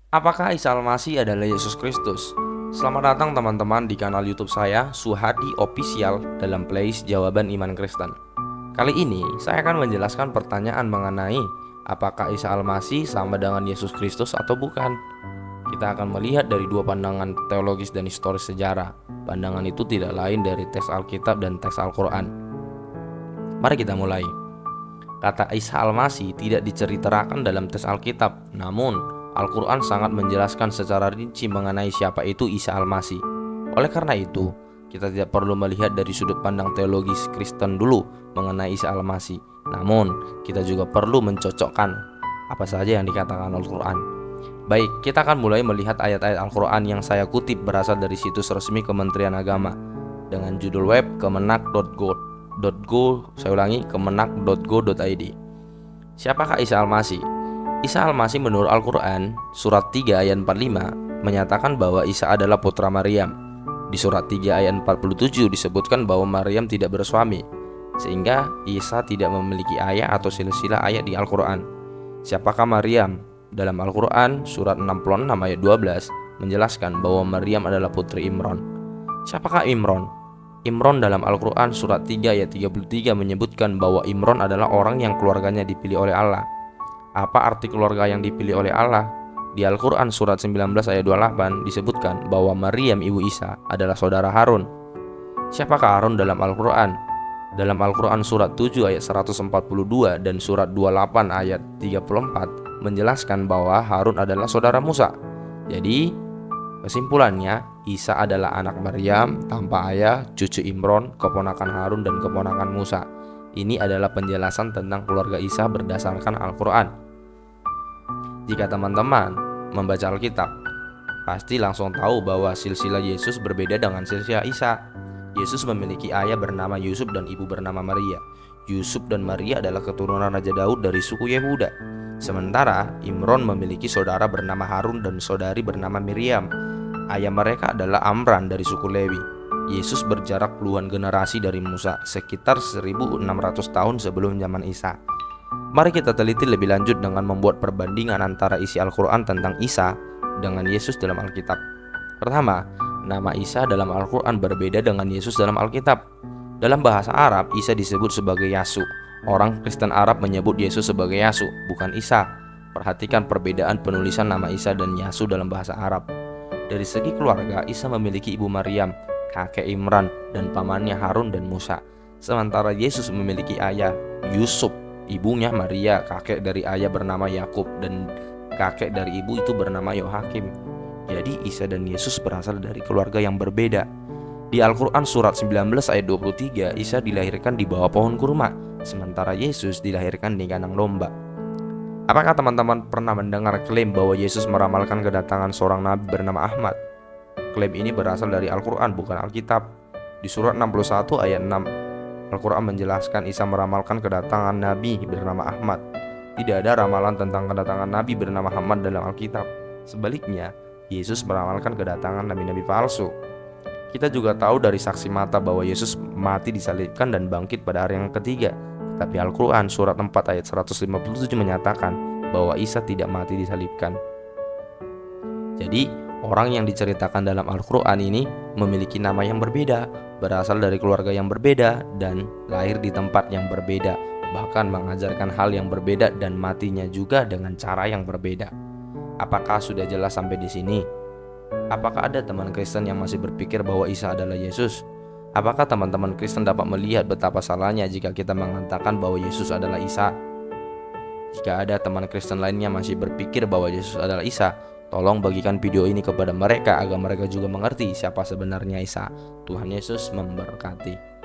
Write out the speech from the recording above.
Apakah Isa Al-Masih adalah Yesus Kristus? Selamat datang teman-teman di kanal YouTube saya, Suhadi Official, dalam playlist Jawaban Iman Kristen. Kali ini saya akan menjelaskan pertanyaan mengenai apakah Isa Al-Masih sama dengan Yesus Kristus atau bukan. Kita akan melihat dari dua pandangan teologis dan historis sejarah. Pandangan itu tidak lain dari teks Alkitab dan teks Al-Quran. Mari kita mulai. Kata Isa Al-Masih tidak diceritakan dalam teks Alkitab, namun Al-Quran sangat menjelaskan secara rinci mengenai siapa itu Isa Al-Masih. Oleh karena itu, kita tidak perlu melihat dari sudut pandang teologis Kristen dulu mengenai Isa Al-Masih. Namun, kita juga perlu mencocokkan apa saja yang dikatakan Al-Quran. Baik, kita akan mulai melihat ayat-ayat Al-Quran yang saya kutip berasal dari situs resmi Kementerian Agama dengan judul web kemenak.go.id. Siapakah Isa Al-Masih? Isa Al-Masih menurut Al-Quran, surat 3 ayat 45, menyatakan bahwa Isa adalah putra Maryam. Di surat 3 ayat 47 disebutkan bahwa Maryam tidak bersuami, sehingga Isa tidak memiliki ayah atau silsilah ayat di Al-Quran. Siapakah Maryam? Dalam Al-Quran, surat 66 ayat 12, menjelaskan bahwa Maryam adalah putri Imran. Siapakah Imran? Imran dalam Al-Quran, surat 3 ayat 33 menyebutkan bahwa Imran adalah orang yang keluarganya dipilih oleh Allah. Apa arti keluarga yang dipilih oleh Allah? Di Al-Quran surat 19 ayat 28 disebutkan bahwa Maryam ibu Isa adalah saudara Harun. Siapakah Harun dalam Al-Quran? Dalam Al-Quran surat 7 ayat 142 dan surat 28 ayat 34 menjelaskan bahwa Harun adalah saudara Musa. Jadi kesimpulannya, Isa adalah anak Maryam tanpa ayah, cucu Imran, keponakan Harun dan keponakan Musa. Ini adalah penjelasan tentang keluarga Isa berdasarkan Al-Quran. Jika teman-teman membaca Alkitab, pasti langsung tahu bahwa silsilah Yesus berbeda dengan silsilah Isa. Yesus memiliki ayah bernama Yusuf dan ibu bernama Maria. Yusuf dan Maria adalah keturunan Raja Daud dari suku Yehuda. Sementara Imron memiliki saudara bernama Harun dan saudari bernama Miriam. Ayah mereka adalah Amran dari suku Lewi. Yesus berjarak puluhan generasi dari Musa, sekitar 1600 tahun sebelum zaman Isa. Mari kita teliti lebih lanjut dengan membuat perbandingan antara isi Al-Quran tentang Isa dengan Yesus dalam Alkitab. Pertama, nama Isa dalam Al-Quran berbeda dengan Yesus dalam Alkitab. Dalam bahasa Arab, Isa disebut sebagai Yasu. Orang Kristen Arab menyebut Yesus sebagai Yasu, bukan Isa. Perhatikan perbedaan penulisan nama Isa dan Yasu dalam bahasa Arab. Dari segi keluarga, Isa memiliki ibu Maryam, kakek Imran, dan pamannya Harun dan Musa. Sementara Yesus memiliki ayah, Yusuf, ibunya Maria, kakek dari ayah bernama Yakub, dan kakek dari ibu itu bernama Yohakim. Jadi Isa dan Yesus berasal dari keluarga yang berbeda. Di Al-Quran surat 19 ayat 23, Isa dilahirkan di bawah pohon kurma, sementara Yesus dilahirkan di kandang domba. Apakah teman-teman pernah mendengar klaim bahwa Yesus meramalkan kedatangan seorang nabi bernama Ahmad? Klaim ini berasal dari Al-Quran, bukan Alkitab. Di surat 61 ayat 6, Al-Quran menjelaskan Isa meramalkan kedatangan nabi bernama Ahmad. Tidak ada ramalan tentang kedatangan nabi bernama Ahmad dalam Alkitab. Sebaliknya, Yesus meramalkan kedatangan nabi-nabi palsu. Kita juga tahu dari saksi mata bahwa Yesus mati disalibkan dan bangkit pada hari yang ketiga. Tapi Al-Quran surat 4 ayat 157 menyatakan bahwa Isa tidak mati disalibkan. Jadi, orang yang diceritakan dalam Al-Quran ini memiliki nama yang berbeda, berasal dari keluarga yang berbeda, dan lahir di tempat yang berbeda, bahkan mengajarkan hal yang berbeda dan matinya juga dengan cara yang berbeda. Apakah sudah jelas sampai di sini? Apakah ada teman Kristen yang masih berpikir bahwa Isa adalah Yesus? Apakah teman-teman Kristen dapat melihat betapa salahnya jika kita mengatakan bahwa Yesus adalah Isa? Jika ada teman Kristen lainnya masih berpikir bahwa Yesus adalah Isa, tolong bagikan video ini kepada mereka agar mereka juga mengerti siapa sebenarnya Isa. Tuhan Yesus memberkati.